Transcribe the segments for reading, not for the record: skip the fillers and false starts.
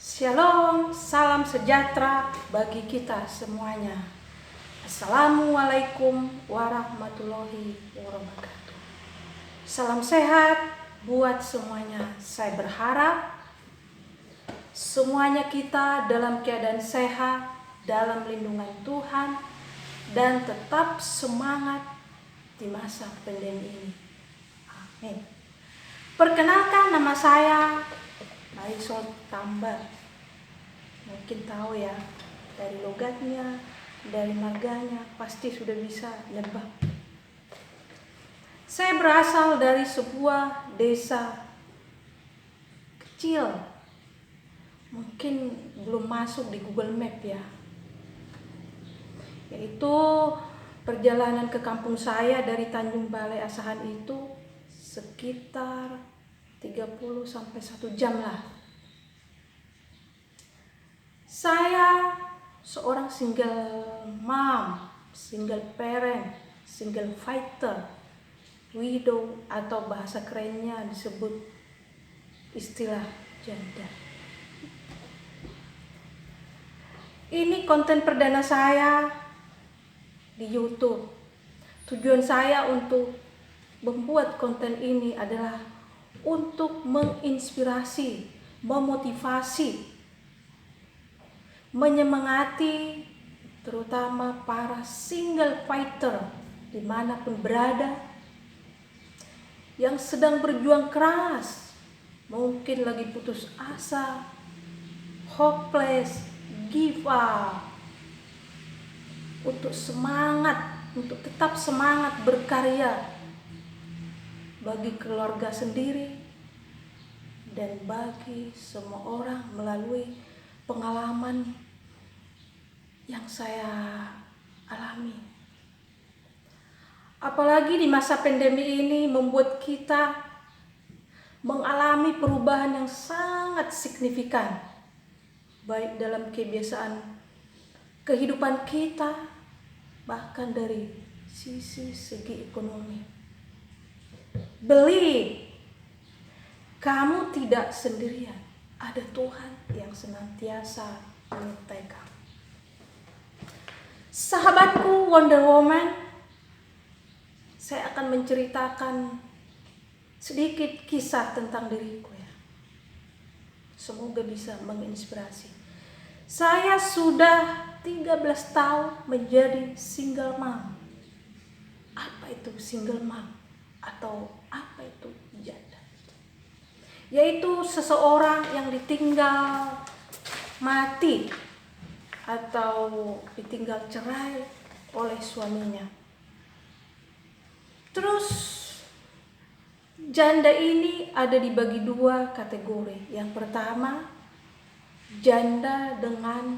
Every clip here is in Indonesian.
Shalom, salam sejahtera bagi kita semuanya. Assalamualaikum warahmatullahi wabarakatuh. Salam sehat buat semuanya. Saya berharap semuanya kita dalam keadaan sehat, dalam lindungan Tuhan, dan tetap semangat di masa pandemi ini. Amin. Perkenalkan, nama saya Marisol Tambar. Mungkin tahu ya, dari logatnya, dari marganya, pasti sudah bisa nebak. Saya berasal dari sebuah desa kecil. Mungkin belum masuk di Google Map ya. Yaitu perjalanan ke kampung saya dari Tanjung Balai Asahan itu sekitar 30 sampai 1 jam lah. Saya seorang single mom, single parent, single fighter, widow, atau bahasa kerennya disebut istilah janda. Ini konten perdana saya di YouTube. Tujuan saya untuk membuat konten ini adalah untuk menginspirasi, memotivasi, menyemangati terutama para single fighter dimanapun berada yang sedang berjuang keras, mungkin lagi putus asa, hopeless, give up, untuk tetap semangat berkarya bagi keluarga sendiri dan bagi semua orang melalui pengalaman yang saya alami. Apalagi di masa pandemi ini membuat kita mengalami perubahan yang sangat signifikan, baik dalam kebiasaan kehidupan kita, bahkan dari segi ekonomi. Believe, kamu tidak sendirian. Ada Tuhan yang senantiasa menyertai kamu. Sahabatku Wonder Woman, saya akan menceritakan sedikit kisah tentang diriku ya. Semoga bisa menginspirasi. Saya sudah 13 tahun menjadi single mom. Apa itu single mom? Atau apa itu janda? Yaitu seseorang yang ditinggal mati atau ditinggal cerai oleh suaminya. Terus janda ini ada dibagi 2 kategori. Yang pertama, janda dengan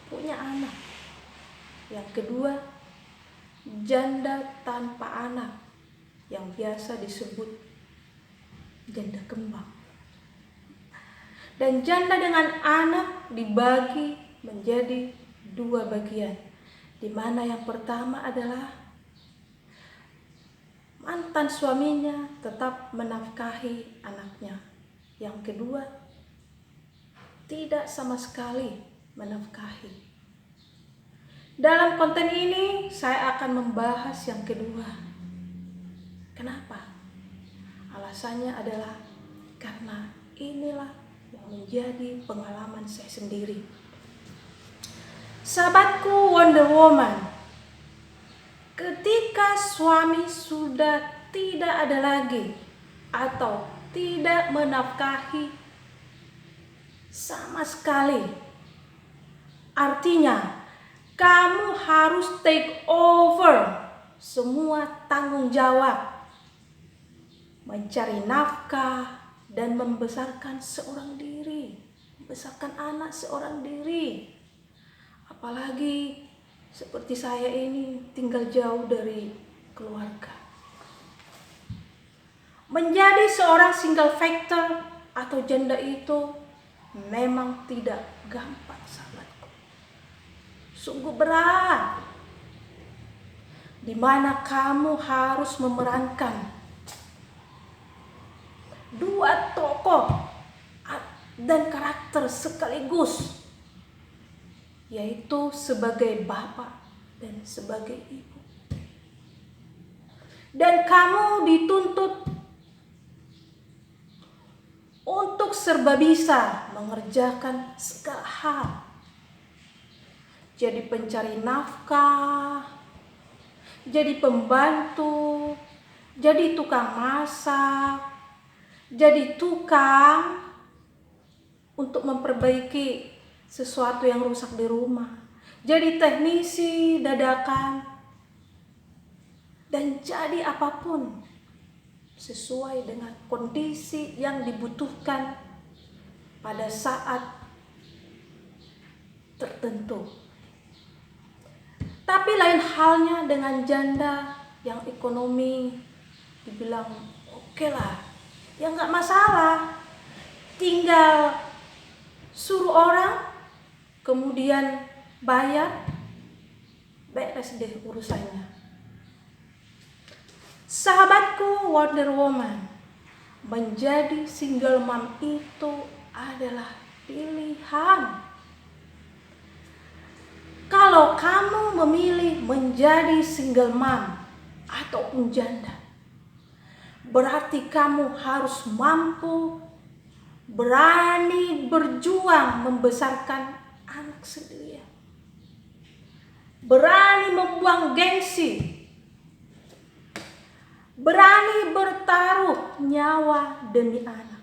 punya anak. Yang kedua, janda tanpa anak, yang biasa disebut janda kembang. Dan janda dengan anak dibagi menjadi 2 bagian, di mana yang pertama adalah mantan suaminya tetap menafkahi anaknya. Yang kedua, tidak sama sekali menafkahi. Dalam konten ini saya akan membahas yang kedua. Kenapa? Alasannya adalah karena inilah yang menjadi pengalaman saya sendiri. Sahabatku Wonder Woman, ketika suami sudah tidak ada lagi atau tidak menafkahi sama sekali, artinya kamu harus take over semua tanggung jawab, mencari nafkah dan membesarkan seorang diri, membesarkan anak seorang diri. Apalagi seperti saya ini tinggal jauh dari keluarga. Menjadi seorang single fighter atau janda itu memang tidak gampang, sahabatku. Sungguh berat. Di mana kamu harus memerankan 2 tokoh dan karakter sekaligus, yaitu sebagai bapak dan sebagai ibu. Dan kamu dituntut untuk serba bisa mengerjakan segala hal. Jadi pencari nafkah, jadi pembantu, jadi tukang masak, jadi tukang untuk memperbaiki sesuatu yang rusak di rumah, jadi teknisi dadakan, dan jadi apapun sesuai dengan kondisi yang dibutuhkan pada saat tertentu. Tapi lain halnya dengan janda yang ekonomi dibilang oke lah, ya nggak masalah, tinggal suruh orang kemudian bayar, beres deh urusannya. Sahabatku Wonder Woman, menjadi single mom itu adalah pilihan. Kalau kamu memilih menjadi single mom ataupun janda, berarti kamu harus mampu, berani berjuang membesarkan anak sendirian. Berani membuang gengsi, berani bertaruh nyawa demi anak.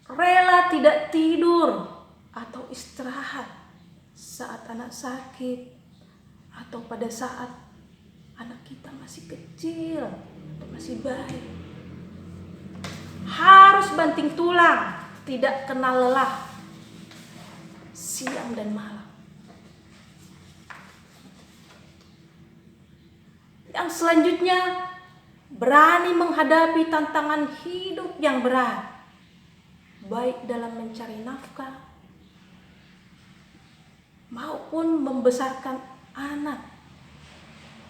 Rela tidak tidur atau istirahat saat anak sakit atau pada saat anak kita masih kecil atau masih bayi. Harus banting tulang, tidak kenal lelah, siang dan malam. Yang selanjutnya, berani menghadapi tantangan hidup yang berat, baik dalam mencari nafkah maupun membesarkan anak.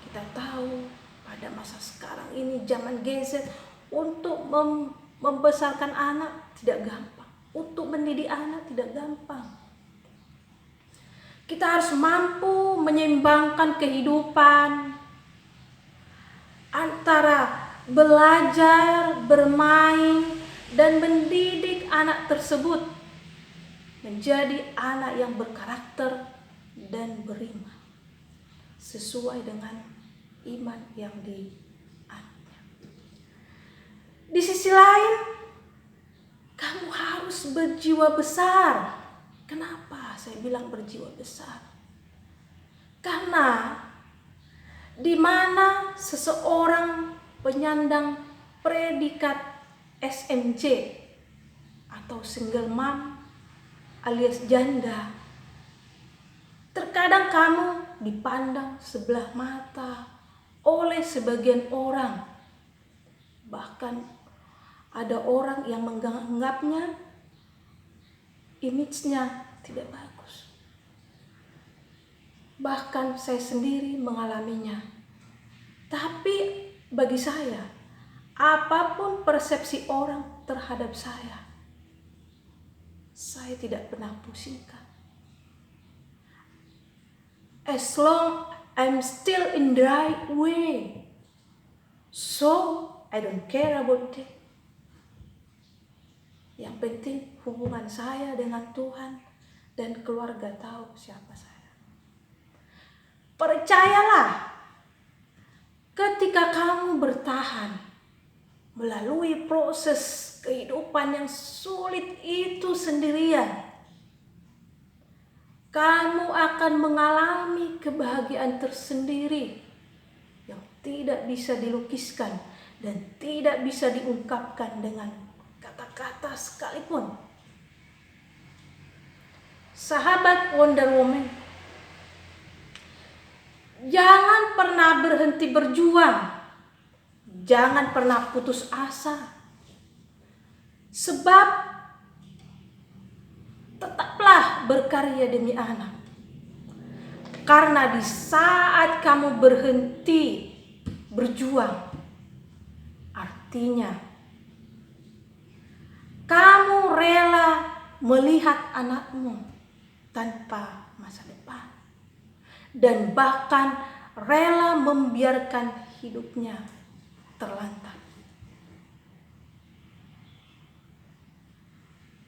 Kita tahu pada masa sekarang ini, zaman Gen Z, untuk membesarkan anak tidak gampang, untuk mendidik anak tidak gampang. Kita harus mampu menyeimbangkan kehidupan antara belajar, bermain, dan mendidik anak tersebut menjadi anak yang berkarakter dan beriman sesuai dengan iman yang dianutnya. Di sisi lain, kamu harus berjiwa besar. Kenapa saya bilang berjiwa besar? Karena di mana seseorang penyandang predikat SMJ atau single mom alias janda, terkadang kamu dipandang sebelah mata oleh sebagian orang. Bahkan ada orang yang menganggapnya image-nya tidak bagus. Bahkan saya sendiri mengalaminya. Tapi bagi saya, apapun persepsi orang terhadap saya tidak pernah pusingkan. As long I'm still in the right way, so I don't care about it. Yang penting hubungan saya dengan Tuhan dan keluarga tahu siapa saya. Percayalah, ketika kamu bertahan melalui proses kehidupan yang sulit itu sendirian, kamu akan mengalami kebahagiaan tersendiri yang tidak bisa dilukiskan dan tidak bisa diungkapkan dengan kata-kata sekalipun. Sahabat Wonder Woman, jangan pernah berhenti berjuang. Jangan pernah putus asa. Sebab tetaplah berkarya demi anak. Karena di saat kamu berhenti berjuang, artinya kamu melihat anakmu tanpa masa depan, dan bahkan rela membiarkan hidupnya terlantar.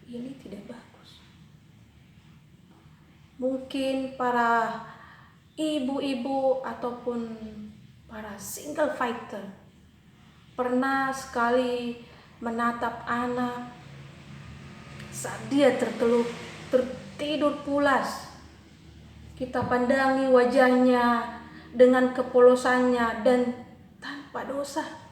Ini tidak bagus. Mungkin para ibu-ibu ataupun para single fighter pernah sekali menatap anak saat dia tertidur pulas. Kita pandangi wajahnya dengan kepolosannya dan tanpa dosa.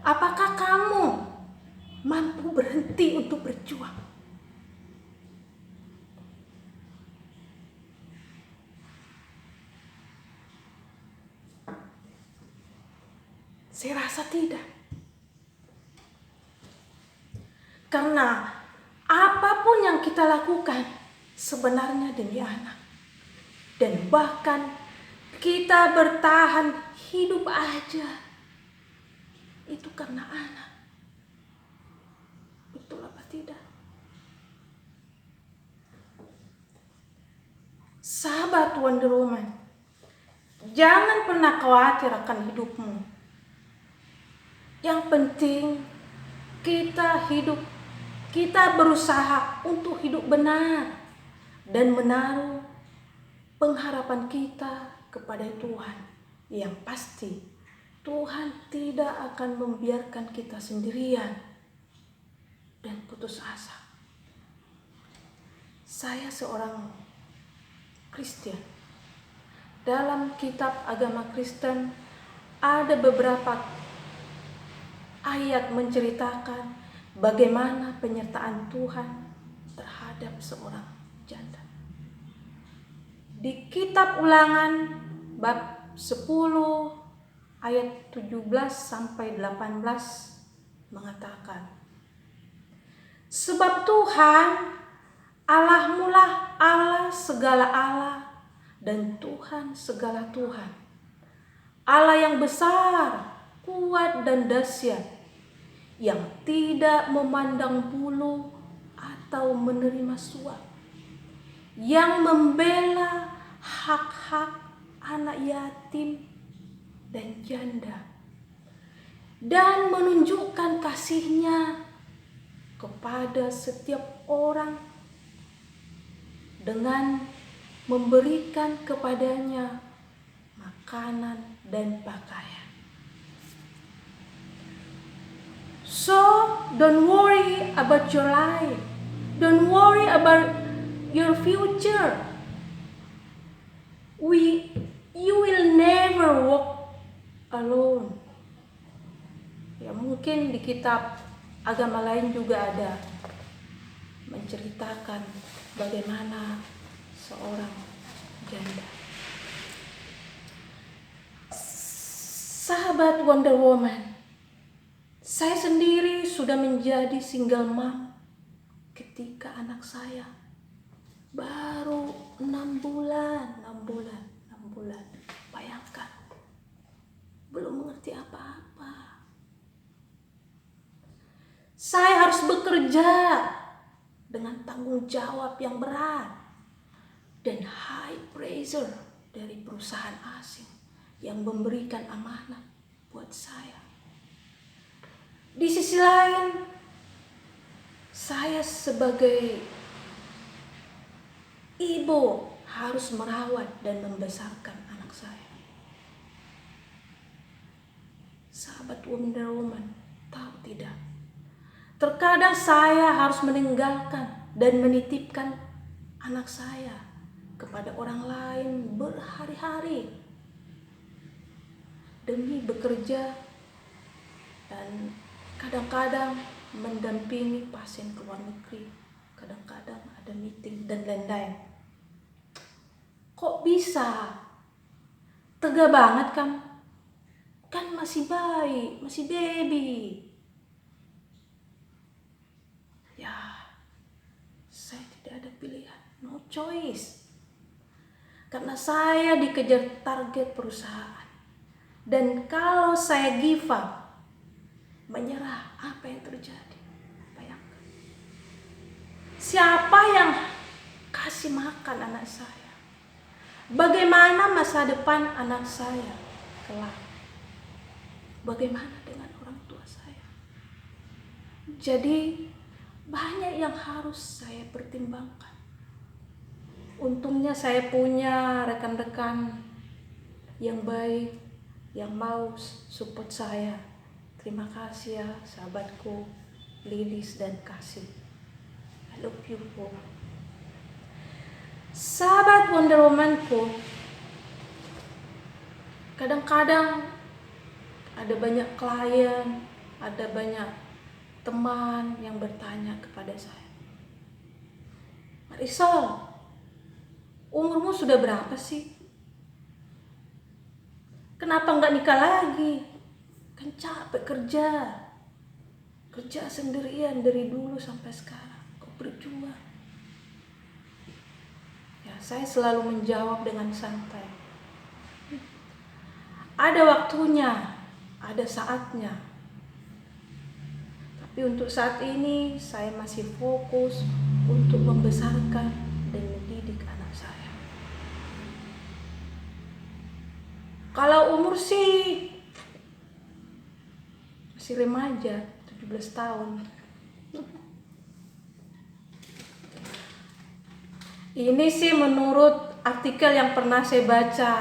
Apakah kamu mampu berhenti untuk berjuang? Saya rasa tidak. Karena apapun yang kita lakukan sebenarnya demi anak. Dan bahkan kita bertahan hidup aja itu karena anak. Betul apa tidak? Sahabat Wonder Woman, jangan pernah khawatir akan hidupmu. Yang penting kita berusaha untuk hidup benar dan menaruh pengharapan kita kepada Tuhan. Yang pasti Tuhan tidak akan membiarkan kita sendirian dan putus asa. Saya seorang Kristen. Dalam kitab agama Kristen ada beberapa ayat menceritakan bagaimana penyertaan Tuhan terhadap seorang janda. Di kitab Ulangan bab 10 ayat 17 sampai 18 mengatakan, sebab Tuhan Allahmu lah Allah segala Allah dan Tuhan segala Tuhan, Allah yang besar, kuat dan dahsyat, yang tidak memandang bulu atau menerima suap, yang membela hak-hak anak yatim dan janda, dan menunjukkan kasih-Nya kepada setiap orang dengan memberikan kepadanya makanan dan pakaian. So, don't worry about your life. Don't worry about your future. You will never walk alone. Ya, mungkin di kitab agama lain juga ada menceritakan bagaimana seorang janda. Sahabat Wonder Woman, saya sendiri sudah menjadi single mom ketika anak saya baru 6 bulan. Bayangkan, belum mengerti apa-apa. Saya harus bekerja dengan tanggung jawab yang berat dan high pressure dari perusahaan asing yang memberikan amanah buat saya. Di sisi lain, saya sebagai ibu harus merawat dan membesarkan anak saya. Sahabat Wonder Woman, tahu tidak? Terkadang saya harus meninggalkan dan menitipkan anak saya kepada orang lain berhari-hari demi bekerja dan kadang-kadang mendampingi pasien ke luar negeri, kadang-kadang ada meeting dan lain-lain. Kok bisa? Tega banget kamu. Kan masih bayi, masih baby. Ya, saya tidak ada pilihan, no choice. Karena saya dikejar target perusahaan. Dan kalau saya give up, menyerah. Apa yang terjadi? Bayangkan. Siapa yang kasih makan anak saya? Bagaimana masa depan anak saya kelak? Bagaimana dengan orang tua saya? Jadi banyak yang harus saya pertimbangkan. Untungnya saya punya rekan-rekan yang baik, yang mau support saya. Terima kasih ya sahabatku Lilis dan Kasih. I love you all. Sahabat Wonder Womanku, kadang-kadang ada banyak klien, ada banyak teman yang bertanya kepada saya, Marisol, umurmu sudah berapa sih? Kenapa nggak nikah lagi? Kan capek kerja sendirian dari dulu sampai sekarang, kok berjuang? Ya, saya selalu menjawab dengan santai. Ada waktunya, ada saatnya. Tapi untuk saat ini saya masih fokus untuk membesarkan dan mendidik anak saya. Kalau umur sih masih remaja, 17 tahun. Ini sih menurut artikel yang pernah saya baca.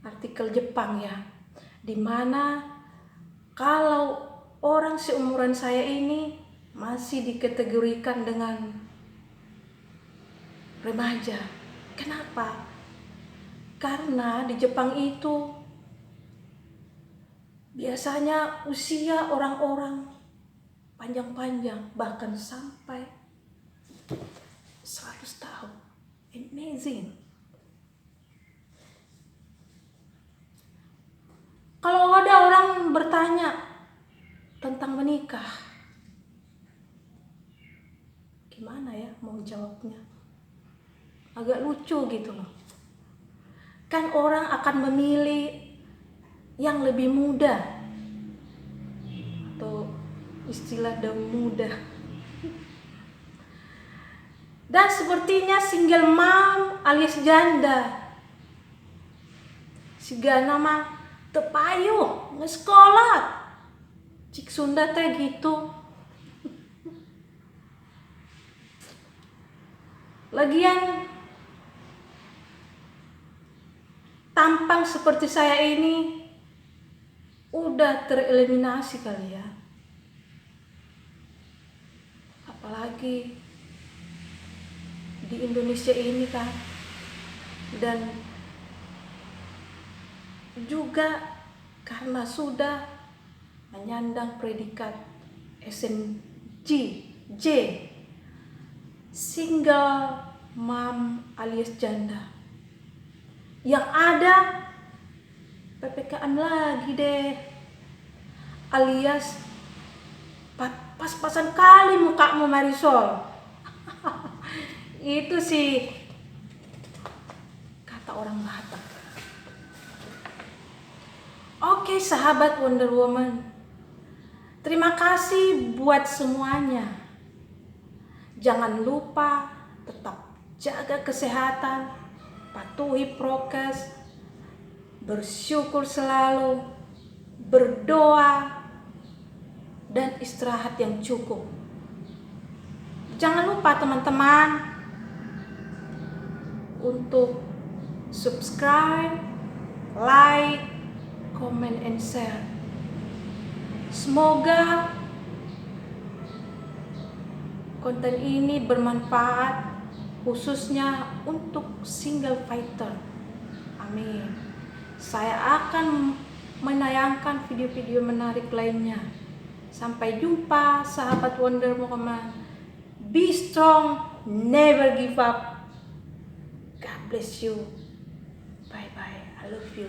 Artikel Jepang ya. Dimana kalau orang seumuran saya ini masih dikategorikan dengan remaja. Kenapa? Karena di Jepang itu biasanya usia orang-orang panjang-panjang, bahkan sampai 100 tahun. Amazing. Kalau ada orang bertanya tentang menikah, gimana ya mau jawabnya? Agak lucu gitu loh. Kan orang akan memilih yang lebih muda, atau istilah daun muda. Dan sepertinya single mom alias janda, si Gana mah tepayu ngesekolah, cik Sunda teh gitu. Lagian tampang seperti saya ini udah tereliminasi kali ya. Apalagi di Indonesia ini kan. Dan juga karena sudah menyandang predikat SMJ, single mom alias janda. Yang ada PPKN lagi deh, alias pas-pasan kali mukamu Marisol. Itu sih kata orang Batak. Oke sahabat Wonder Woman, terima kasih buat semuanya. Jangan lupa tetap jaga kesehatan, patuhi prokes, bersyukur selalu, berdoa, dan istirahat yang cukup. Jangan lupa teman-teman untuk subscribe, like, comment, and share. Semoga konten ini bermanfaat khususnya untuk single fighter. Amin. Saya akan menayangkan video-video menarik lainnya. Sampai jumpa sahabat Wonder Woman. Be strong, never give up. God bless you. Bye bye. I love you.